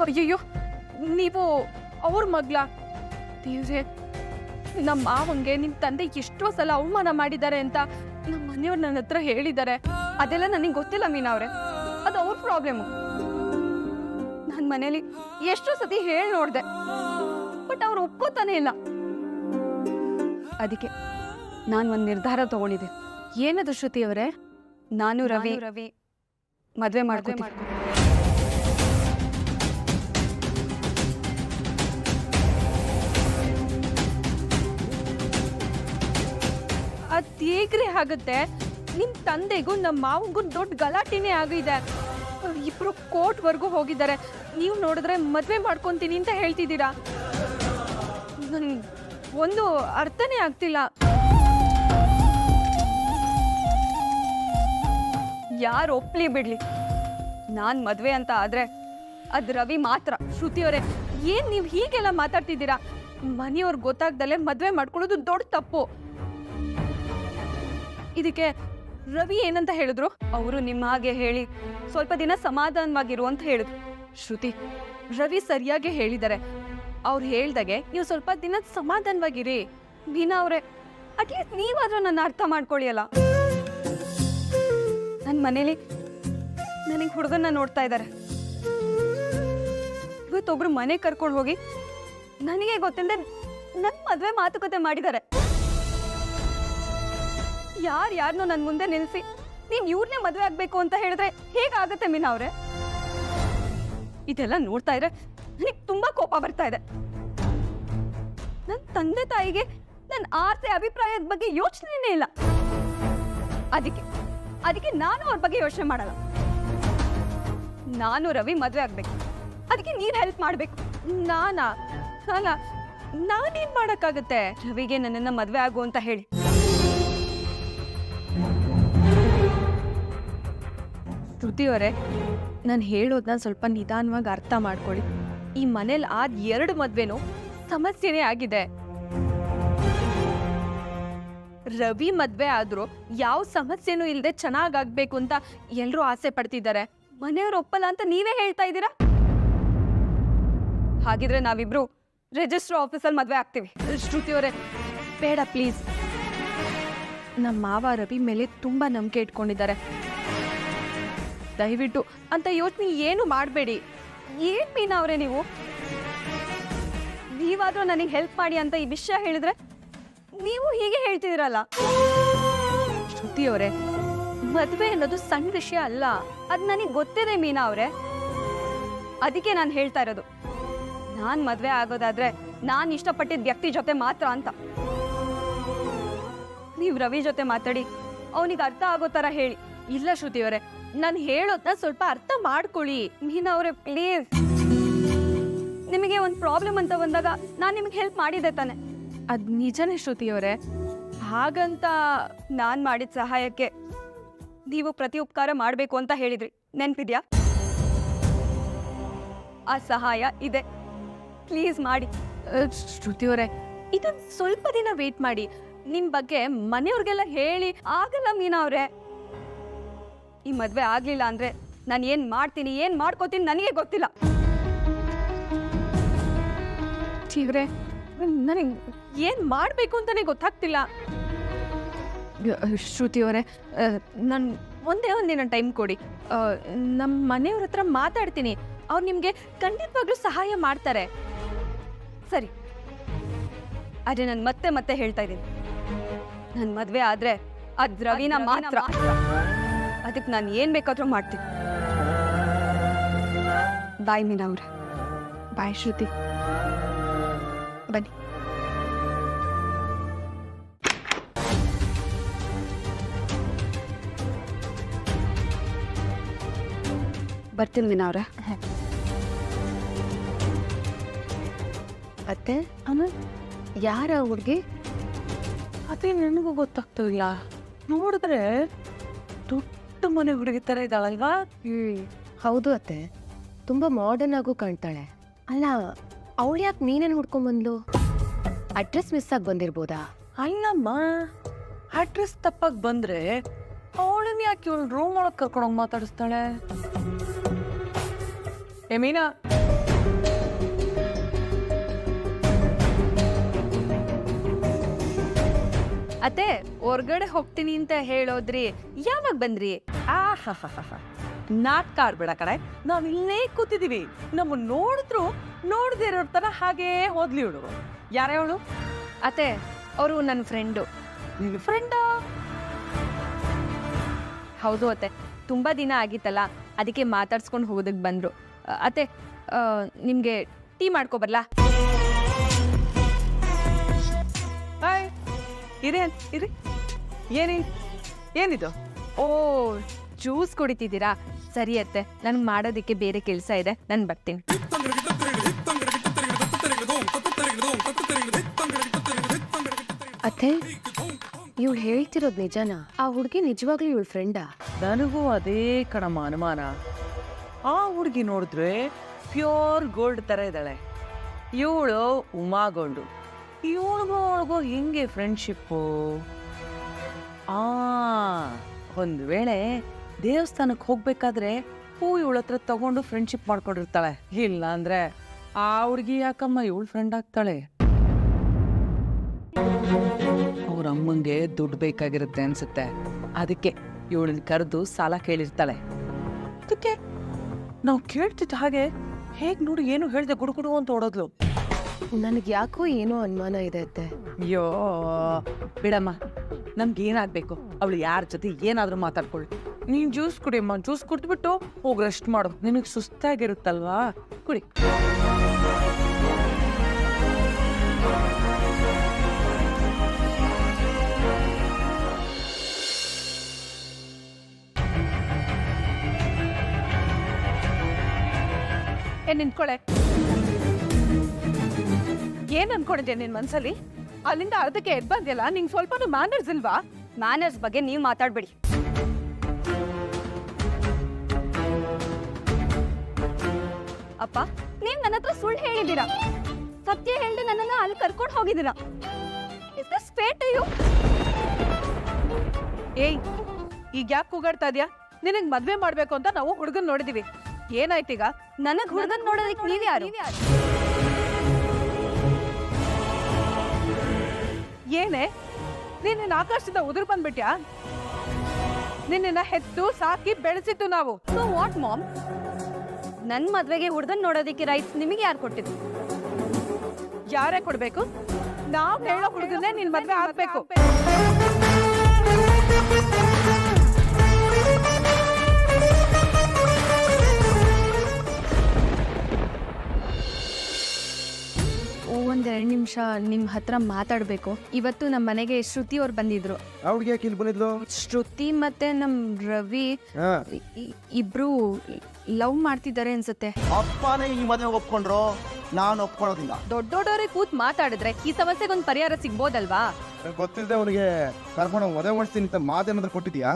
ಅಯ್ಯಯ್ಯೋ, ನೀವು ಅವ್ರ ಮಗ್ಳ? ದೇವ್ರೆ, ನಮ್ಮ ಮಾವಂಗೆ ನಿಮ್ಮ ತಂದೆ ಎಷ್ಟೋ ಸಲ ಅವಮಾನ ಮಾಡಿದ್ದಾರೆ ಅಂತ ನಮ್ಮ ಮನೆಯವ್ರು ನನ್ನ ಹತ್ರ ಹೇಳಿದ್ದಾರೆ. ಅದೆಲ್ಲ ನನಗೆ ಗೊತ್ತಿಲ್ಲ ಮೀನಾ ಅವ್ರೆ, ಅದು ಅವ್ರ ಪ್ರಾಬ್ಲಮ್. ನನ್ನ ಮನೇಲಿ ಎಷ್ಟೋ ಸತಿ ಹೇಳಿ ನೋಡ್ದೆ, ಬಟ್ ಅವ್ರು ಒಪ್ಕೋತಾನೆ ಇಲ್ಲ. ಅದಕ್ಕೆ ನಾನು ಒಂದು ನಿರ್ಧಾರ ತಗೊಂಡಿದ್ದೆ. ಏನದು ಶ್ರುತಿ ಅವರೇ? ನಾನು ರವಿ ಮದುವೆ ಮಾಡ್ಕೊತೀನಿ. ಅದೇಗ್ರೆ ಆಗುತ್ತೆ? ನಿಮ್ ತಂದೆಗೂ ನಮ್ಮ ಮಾವಂಗೂ ದೊಡ್ಡ ಗಲಾಟೆನೇ ಆಗಿದೆ. ಇಬ್ರು ಕೋರ್ಟ್ವರೆಗೂ ಹೋಗಿದ್ದಾರೆ. ನೀವು ನೋಡಿದ್ರೆ ಮದ್ವೆ ಮಾಡ್ಕೊಂತೀನಿ ಅಂತ ಹೇಳ್ತಿದ್ದೀರಾ. ನನ್ ಒಂದು ಅರ್ಥನೇ ಆಗ್ತಿಲ್ಲ. ಯಾರು ಒಪ್ಲಿ ಬಿಡ್ಲಿ, ನಾನ್ ಮದ್ವೆ ಅಂತ ಆದ್ರೆ ಅದ್ ರವಿ ಮಾತ್ರ. ಶ್ರುತಿಯವರೇ, ಏನ್ ನೀವು ಹೀಗೆಲ್ಲ ಮಾತಾಡ್ತಿದ್ದೀರಾ? ಮನೆಯವ್ರಿಗೆ ಗೊತ್ತಾಗ್ದಲ್ಲೇ ಮದ್ವೆ ಮಾಡ್ಕೊಳ್ಳೋದು ದೊಡ್ಡ ತಪ್ಪು. ಇದಕ್ಕೆ ರವಿ ಏನಂತ ಹೇಳಿದ್ರು? ಅವರು ನಿಮ್ಮ ಹಾಗೆ ಹೇಳಿ ಸ್ವಲ್ಪ ದಿನ ಸಮಾಧಾನವಾಗಿರು ಅಂತ ಹೇಳಿದ್ರು. ಶ್ರುತಿ, ರವಿ ಸರಿಯಾಗಿ ಹೇಳಿದ್ದಾರೆ. ಅವ್ರು ಹೇಳ್ದಾಗೆ ನೀವು ಸ್ವಲ್ಪ ದಿನ ಸಮಾಧಾನವಾಗಿರಿ. ವೀಣಾ ಅವರೇ, ಅಟ್ಲೀಸ್ಟ್ ನೀವಾದ್ರೂ ನನ್ನ ಅರ್ಥ ಮಾಡ್ಕೊಳ್ಳಿ ಅಲ್ಲ. ನನ್ನ ಮನೇಲಿ ನನಗೆ ಹುಡುಗನ್ನ ನೋಡ್ತಾ ಇದ್ದಾರೆ. ಇವತ್ತೊಬ್ರು ಮನೆ ಕರ್ಕೊಂಡು ಹೋಗಿ ನನಗೆ ಗೊತ್ತಿಲ್ಲದೆ ನನ್ನ ಮದುವೆ ಮಾತುಕತೆ ಮಾಡಿದ್ದಾರೆ. ಯಾರನ್ನೋ ನನ್ನ ಮುಂದೆ ನಿಲ್ಲಿಸಿ ನೀನ್ ಇವ್ರನ್ನೇ ಮದುವೆ ಆಗ್ಬೇಕು ಅಂತ ಹೇಳಿದ್ರೆ ಹೇಗಾಗತ್ತೆ ಮೀನಾ ಅವ್ರೆ? ಇದೆಲ್ಲ ನೋಡ್ತಾ ಇದ್ರೆ ನನಗೆ ತುಂಬಾ ಕೋಪ ಬರ್ತಾ ಇದೆ. ನನ್ನ ತಂದೆ ತಾಯಿಗೆ ನನ್ನ ಆಸೆ ಅಭಿಪ್ರಾಯದ ಬಗ್ಗೆ ಯೋಚನೆನೇ ಇಲ್ಲ. ಅದಕ್ಕೆ ನಾನು ಅವ್ರ ಬಗ್ಗೆ ಯೋಚನೆ ಮಾಡಲ್ಲ. ನಾನು ರವಿ ಮದುವೆ ಆಗ್ಬೇಕು, ಅದಕ್ಕೆ ನೀನ್ ಹೆಲ್ಪ್ ಮಾಡ್ಬೇಕು. ನಾನೇನ್ ಮಾಡಕ್ಕಾಗತ್ತೆ? ರವಿಗೆ ನನ್ನನ್ನ ಮದುವೆ ಆಗು ಅಂತ ಹೇಳಿ. ಶ್ರುತಿಯವರೇ, ನಾನು ಹೇಳೋದನ್ನ ಸ್ವಲ್ಪ ನಿಧಾನವಾಗಿ ಅರ್ಥ ಮಾಡ್ಕೊಳ್ಳಿ. ಈ ಮನೇಲಿ ಆದ 2 ಮದ್ವೆನೂ ಸಮಸ್ಯೆನೇ ಆಗಿದೆ. ರವಿ ಮದ್ವೆ ಆದ್ರೂ ಯಾವ ಸಮಸ್ಯೆನೂ ಇಲ್ಲದೆ ಚೆನ್ನಾಗಾಗ್ಬೇಕು ಅಂತ ಎಲ್ಲರೂ ಆಸೆ ಪಡ್ತಿದ್ದಾರೆ. ಮನೆಯವ್ರು ಒಪ್ಪಲ್ಲ ಅಂತ ನೀವೇ ಹೇಳ್ತಾ ಇದ್ದೀರಾ. ಹಾಗಿದ್ರೆ ನಾವಿಬ್ರು ರಿಜಿಸ್ಟರ್ ಆಫೀಸಲ್ಲಿ ಮದ್ವೆ ಆಗ್ತೀವಿ. ಶ್ರುತಿಯವರೇ, ಬೇಡ ಪ್ಲೀಸ್. ನಮ್ಮ ಮಾವ ರವಿ ಮೇಲೆ ತುಂಬಾ ನಂಬಿಕೆ ಇಟ್ಕೊಂಡಿದ್ದಾರೆ. ದಯವಿಟ್ಟು ಅಂತ ಯೋಚನೆ ಏನು ಮಾಡಬೇಡಿ. ಏನ್ ಮೀನಾ ಅವರೇ, ನೀವಾದ್ರೂ ನನಗೆ ಹೆಲ್ಪ್ ಮಾಡಿ ಅಂತ ಈ ವಿಷಯ ಹೇಳಿದ್ರೆ ನೀವು ಹೀಗೆ ಹೇಳ್ತಿದ್ದೀರಲ್ಲ. ಶ್ರುತಿ ಅವರೇ, ಮದುವೆ ಅನ್ನೋದು ಸಣ್ಣ ವಿಷಯ ಅಲ್ಲ. ಅದ್ ನನಗೆ ಗೊತ್ತಿದೆ ಮೀನಾ ಅವರೇ. ಅದಕ್ಕೆ ನಾನು ಹೇಳ್ತಾ ಇರೋದು, ನಾನ್ ಮದ್ವೆ ಆಗೋದಾದ್ರೆ ನಾನ್ ಇಷ್ಟಪಟ್ಟಿದ್ದ ವ್ಯಕ್ತಿ ಜೊತೆ ಮಾತ್ರ ಅಂತ. ನೀವು ರವಿ ಜೊತೆ ಮಾತಾಡಿ ಅವನಿಗೆ ಅರ್ಥ ಆಗೋ ತರ ಹೇಳಿ. ಇಲ್ಲ ಶ್ರುತಿಯವರೇ, ನಾನು ಹೇಳೋದನ್ನ ಸ್ವಲ್ಪ ಅರ್ಥ ಮಾಡ್ಕೊಳ್ಳಿ. ಮೀನಾ ಅವರೇ ಪ್ಲೀಸ್. ನಿಮಗೆ ಒಂದು ಪ್ರಾಬ್ಲಮ್ ಅಂತ ಬಂದಾಗ ನಾನು ನಿಮಗೆ ಹೆಲ್ಪ್ ಮಾಡಿದೆ ತಾನೆ? ಅದ್ ನಿಜನೇ ಶ್ರುತಿಯವರೇ. ಹಾಗಂತ ನಾನು ಮಾಡಿದ ಸಹಾಯಕ್ಕೆ ನೀವು ಪ್ರತಿ ಉಪಕಾರ ಮಾಡಬೇಕು ಅಂತ ಹೇಳಿದ್ರಿ, ನೆನ್ಪಿದ್ಯಾ? ಆ ಸಹಾಯ ಇದೆ, ಪ್ಲೀಸ್ ಮಾಡಿ. ಶ್ರುತಿಯವರೇ, ಇದನ್ನ ಸ್ವಲ್ಪ ದಿನ ವೇಟ್ ಮಾಡಿ. ನಿಮ್ ಬಗ್ಗೆ ಮನೆಯವ್ರಿಗೆಲ್ಲ ಹೇಳಿ. ಆಗಲ್ಲ ಮೀನಾ ಅವ್ರೆ. ಈ ಮದ್ವೆ ಆಗ್ಲಿಲ್ಲ ಅಂದ್ರೆ ನಾನು ಏನ್ ಮಾಡ್ತೀನಿ, ಏನ್ ಮಾಡ್ಕೋತೀನಿ ನನಗೆ ಗೊತ್ತಿಲ್ಲ. ಚೀವ್ರೆ, ನನಗೆ ಏನ್ ಮಾಡ್ಬೇಕು ಅಂತಾನೆ ಗೊತ್ತಾಗ್ತಿಲ್ಲ. ಶ್ರುತಿಯವರೇ, ನಾನು ಒಂದೇ ಒಂದಿನ ಟೈಮ್ ಕೊಡಿ. ನಮ್ಮ ಮನೆಯವ್ರ ಹತ್ರ ಮಾತಾಡ್ತೀನಿ. ಅವ್ರು ನಿಮ್ಗೆ ಖಂಡಿತವಾಗ್ಲೂ ಸಹಾಯ ಮಾಡ್ತಾರೆ. ಸರಿ, ಆದ್ರೆ ನಾನು ಮತ್ತೆ ಹೇಳ್ತಾ ಇದ್ದೀನಿ, ನನ್ನ ಮದ್ವೆ ಆದ್ರೆ ಅದ್ ರವಿನ ಮಾತ್ರ. ಅದಕ್ಕೆ ನಾನು ಏನ್ ಬೇಕಾದ್ರೂ ಮಾಡ್ತೀನಿ. ಬಾಯ್ ಮೀನಾ ಅವ್ರೆ. ಬಾಯ್ ಶ್ರುತಿ. ಬನ್ನಿ. ಬರ್ತೀನಿ ಮೀನಾ ಅವ್ರೆ. ಅತ್ತೆ, ಯಾರ ಹುಡುಗಿ? ಅದೇ ನನಗೂ ಗೊತ್ತಾಗ್ತಿಲ್ಲ. ನೋಡಿದ್ರೆ ದೊಡ್ಡ ಮನೆ ಹುಡುಗಿ ತರ ಇದ್ದಾಳಲ್ವಾ? ಹೌದು ಅತ್ತೆ, ತುಂಬಾ ಮಾಡರ್ನ್ ಆಗು ಕಾಣ್ತಾಳೆ. ಅಲ್ಲ, ಅವಳು ಯಾಕೆ ನೀನೇನು ಹುಡ್ಕೊಂಡ್ಬಂದ್ಲು? ಅಡ್ರೆಸ್ ಮಿಸ್ ಆಗಿ ಬಂದಿರ್ಬೋದಾ? ಅಲ್ಲಮ್ಮ, ಅಡ್ರೆಸ್ ತಪ್ಪಾಗಿ ಬಂದ್ರೆ ಅವಳನ್ನ ಯಾಕೆ ಇವಳು ರೂಮ್ ಒಳಗೆ ಕರ್ಕೊಂಡೋಗಿ ಮಾತಾಡಿಸ್ತಾಳೆ? ಏ ಮೀನಾ, ಅತ್ತೆ ಹೊರ್ಗಡೆ ಹೋಗ್ತೀನಿ ಅಂತ ಹೇಳೋದ್ರಿ, ಯಾವಾಗ ಬಂದ್ರಿ? ನಾಟಕ ಆಡ್ಬೇಡ ಕಡೆ, ನಾವ್ ಇಲ್ಲೇ ಕೂತಿದೀವಿ. ನಮ್ಮ ನೋಡಿದ್ರು ನೋಡದೇ ಇರೋ ತರ ಹಾಗೇ ಹೋದ್ಲಿ ಇವಳು. ಯಾರೇ ಅವಳು? ಅತ್ತೆ ಅವರು ನನ್ನ ಫ್ರೆಂಡು. ನಿನ್ನ ಫ್ರೆಂಡಾ? ಹೌದು ಅತ್ತೆ, ತುಂಬಾ ದಿನ ಆಗಿತ್ತಲ್ಲ, ಅದಕ್ಕೆ ಮಾತಾಡ್ಸ್ಕೊಂಡು ಹೋಗೋದಕ್ಕೆ ಬಂದ್ರು. ಅತ್ತೆ ನಿಮ್ಗೆ ಟೀ ಮಾಡ್ಕೊಬರ್ಲಾ? ಹಾಯ್, ಇರಿ ಇರಿ. ಏನಿದು? ಓ, ಜ್ಯೂಸ್ ಕುಡಿತಿದ್ದೀರಾ? ಸರಿ ಅತ್ತೆ, ನನ್ಗೆ ಮಾಡೋದಕ್ಕೆ ಬೇರೆ ಕೆಲಸ ಇದೆ, ನಾನು ಬರ್ತೀನಿ. ಅತ್ತೆ, ಇವಳು ಹೇಳ್ತಿರೋದು ನಿಜನಾ? ಆ ಹುಡುಗಿ ನಿಜವಾಗ್ಲೂ ಇವಳ ಫ್ರೆಂಡಾ? ನನಗೂ ಅದೇ ಕಣಮ್ಮ ಅನುಮಾನ. ಆ ಹುಡುಗಿ ನೋಡಿದ್ರೆ ಪ್ಯೂರ್ ಗೋಲ್ಡ್ ತರ ಇದ್ದಾಳೆ. ಇವಳು ಉಮಾ ಗೋಲ್ಡು. ಇವಳಿಗೂ ಹಿಂಗೆ ಫ್ರೆಂಡ್ಶಿಪ್ಪು? ಒಂದು ವೇಳೆ ದೇವಸ್ಥಾನಕ್ಕೆ ಹೋಗ್ಬೇಕಾದ್ರೆ ಹೂ ಇವಳ ಹತ್ರ ತಗೊಂಡು ಫ್ರೆಂಡ್ಶಿಪ್ ಮಾಡ್ಕೊಂಡಿರ್ತಾಳೆ. ಇಲ್ಲ ಅಂದ್ರೆ ಆ ಹುಡುಗಿ ಯಾಕಮ್ಮ ಇವಳು ಫ್ರೆಂಡ್ ಆಗ್ತಾಳೆ? ಅವ್ರ ಅಮ್ಮಂಗೆ ದುಡ್ಡು ಬೇಕಾಗಿರುತ್ತೆ ಅನ್ಸುತ್ತೆ. ಅದಕ್ಕೆ ಇವಳನ್ನ ಕರೆದು ಸಾಲ ಕೇಳಿರ್ತಾಳೆ. ಅದಕ್ಕೆ ನಾವು ಕೇಳ್ತಿದ್ದ ಹಾಗೆ ಹೇಗ್ ನೋಡಿ ಏನು ಹೇಳ್ದೆ ಗುಡುಗುಡು ಅಂತ ಓಡೋದ್ಲು. ನನಗೆ ಯಾಕೋ ಏನೋ ಅನುಮಾನ ಇದೆ ಅತ್ತೆ. ಅಯ್ಯೋ ಬಿಡಮ್ಮ, ನಮ್ಗೆ ಏನಾಗ್ಬೇಕು? ಅವಳು ಯಾರ ಜೊತೆ ಏನಾದ್ರೂ ಮಾತಾಡ್ಕೊಳ್ಳಿ. ನೀನ್ ಜ್ಯೂಸ್ ಕುಡಿಯಮ್ಮ, ಜ್ಯೂಸ್ ಕುಡಿದ್ಬಿಟ್ಟು ಹೋಗಿ ರೆಸ್ಟ್ ಮಾಡು. ನಿನಗೆ ಸುಸ್ತಾಗಿರುತ್ತಲ್ವಾ, ಕುಡಿ. ನಿಂತ್ಕೊಳೆ. ಏನ್ ಅನ್ಕೊಂಡಿದ್ಯಾ ನಿನ್ ಮನ್ಸಲ್ಲಿ? ಅಲ್ಲಿಂದ ಅರ್ಧಕ್ಕೆ ಎದ್ ಬಂದ್ಯಲ್ಲ, ನಿಂಗೆ ಸ್ವಲ್ಪನೂ ಮ್ಯಾನರ್ಸ್ ಇಲ್ವಾ? ಮ್ಯಾನರ್ಸ್ ಬಗ್ಗೆ ನೀವು ಮಾತಾಡ್ಬೇಡಿ. ಅಪ್ಪ, ನೀವ್ ನನ್ನ ಹತ್ರ ಸುಳ್ಳು ಹೇಳಿದ್ದೀರಾ. ಸತ್ಯ ಹೇಳ್ದೆ ನನ್ನನ್ನ ಅಲ್ಲಿ ಕರ್ಕೊಂಡು ಹೋಗಿದ್ದೀರಾ. Is this fair to you? ಏಯ್, ಈಗ ಯಾಕೆ ಕೂಗಾಡ್ತಾ ಇದ್ಯಾ? ನಿನಗ್ ಮದ್ವೆ ಮಾಡ್ಬೇಕು ಅಂತ ನಾವು ಹುಡುಗನ್ ನೋಡಿದೀವಿ. ಏನಾಯ್ತೀಗ? ನನಗ್ ಹುಡುಗನ್ ನೋಡೋದಕ್ಕೆ ನೀವ್ ಯಾರು? ಏನೇ ನೀನ್ ಆಕಾಶದಿಂದ ಉದುರು ಬಂದ್ಬಿಟ್ಯಾ? ನಿನ್ನ ಹೆತ್ತು ಸಾಕಿ ಬೆಳೆಸಿತ್ತು ನಾವು. So what, mom? ನನ್ ಮದ್ವೆಗೆ ಹುಡುಗನ್ ನೋಡೋದಕ್ಕೆ ರೈಟ್ಸ್ ನಿಮಗೆ ಯಾರು ಕೊಟ್ಟಿದ್ರು? ಯಾರೇ ಕೊಡ್ಬೇಕು? ನಾವ್ ಹೇಳೋ ಹುಡುಗನ್ನೇ ನಿನ್ ಮದ್ವೆ ಆಗ್ಬೇಕು. ಒಂದೆರಡು ನಿಮಿಷ ನಿಮ್ ಹತ್ರ ಮಾತಾಡ್ಬೇಕು. ಇವತ್ತು ನಮ್ಮ ಮನೆಗೆ ಶ್ರುತಿ ಅವ್ರು ಬಂದಿದ್ರು. ಅವ್ರಿಗೆ ಯಾಕೆ ಇಲ್ಲಿ ಬಂದಿದ್ಲು? ಶ್ರುತಿ ಮತ್ತೆ ನಮ್ ರವಿ ಇಬ್ರು ಲವ್ ಮಾಡ್ತಿದ್ದಾರೆ ಅನ್ಸುತ್ತೆ. ಅಪ್ಪನೇ ಈ ಮದುವೆ ಒಪ್ಕೊಂಡ್ರು, ನಾನು ಒಪ್ಕೊಳ್ಳೋದಿಲ್ಲ. ದೊಡ್ಡೋಡವ್ರಿಗೆ ಕೂತ್ ಮಾತಾಡಿದ್ರೆ ಈ ಸಮಸ್ಯೆಗೊಂದು ಪರಿಹಾರ ಸಿಗ್ಬೋದಲ್ವಾ? ಗೊತ್ತಿಲ್ಲದೆ ಅವನಿಗೆ ಕರ್ಕೊಂಡು ಮದುವೆ ಮಾಡಿಸ್ತೀನಿ ಅಂತ ಮಾತೇನಾದ್ರು ಕೊಟ್ಟಿದ್ಯಾ?